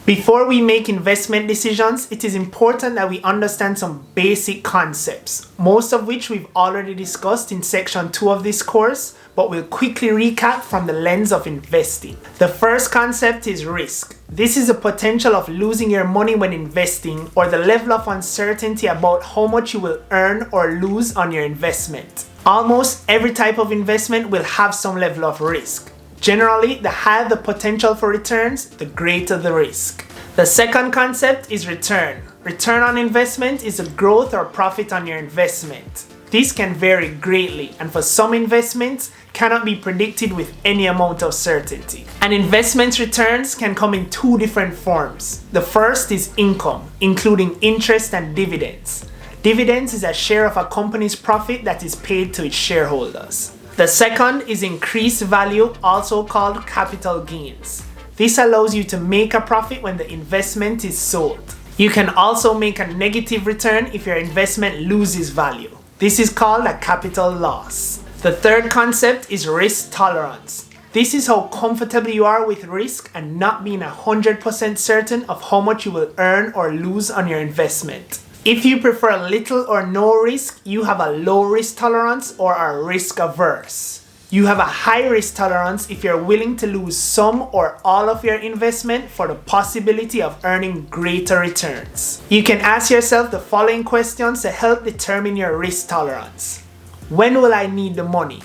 Before we make investment decisions, it is important that we understand some basic concepts, most of which we've already discussed in section 2 of this course, but we'll quickly recap from the lens of investing. The first concept is risk. This is the potential of losing your money when investing, or the level of uncertainty about how much you will earn or lose on your investment. Almost every type of investment will have some level of risk. Generally, the higher the potential for returns, the greater the risk. The second concept is return. Return on investment is the growth or profit on your investment. This can vary greatly, and for some investments cannot be predicted with any amount of certainty. An investment's returns can come in two different forms. The first is income, including interest and dividends. Dividends is a share of a company's profit that is paid to its shareholders. The second is increased value, also called capital gains. This allows you to make a profit when the investment is sold. You can also make a negative return if your investment loses value. This is called a capital loss. The third concept is risk tolerance. This is how comfortable you are with risk and not being 100% certain of how much you will earn or lose on your investment. If you prefer little or no risk, you have a low risk tolerance or are risk averse. You have a high risk tolerance if you're willing to lose some or all of your investment for the possibility of earning greater returns. You can ask yourself the following questions to help determine your risk tolerance. When will I need the money?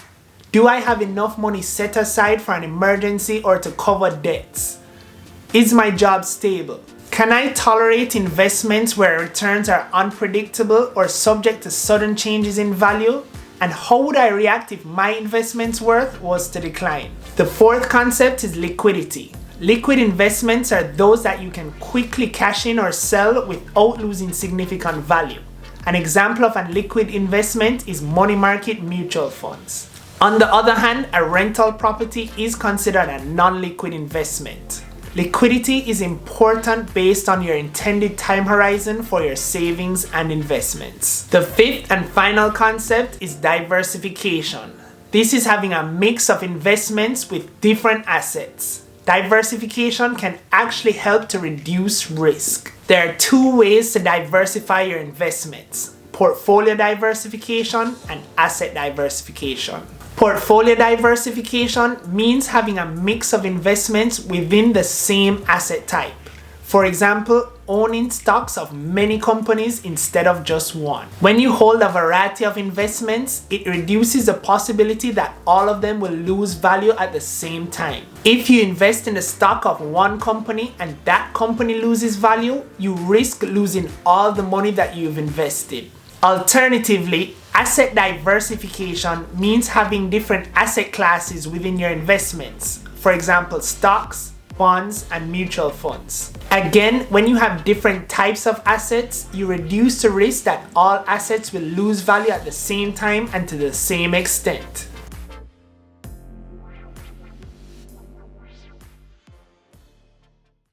Do I have enough money set aside for an emergency or to cover debts? Is my job stable? Can I tolerate investments where returns are unpredictable or subject to sudden changes in value? And how would I react if my investment's worth was to decline? The fourth concept is liquidity. Liquid investments are those that you can quickly cash in or sell without losing significant value. An example of a liquid investment is money market mutual funds. On the other hand, a rental property is considered a non-liquid investment. Liquidity is important based on your intended time horizon for your savings and investments. The fifth and final concept is diversification. This is having a mix of investments with different assets. Diversification can actually help to reduce risk. There are two ways to diversify your investments: portfolio diversification and asset diversification. Portfolio diversification means having a mix of investments within the same asset type. For example, owning stocks of many companies instead of just one. When you hold a variety of investments, it reduces the possibility that all of them will lose value at the same time. If you invest in the stock of one company and that company loses value, you risk losing all the money that you've invested. Alternatively, asset diversification means having different asset classes within your investments. For example, stocks, bonds, and mutual funds. Again, when you have different types of assets, you reduce the risk that all assets will lose value at the same time and to the same extent.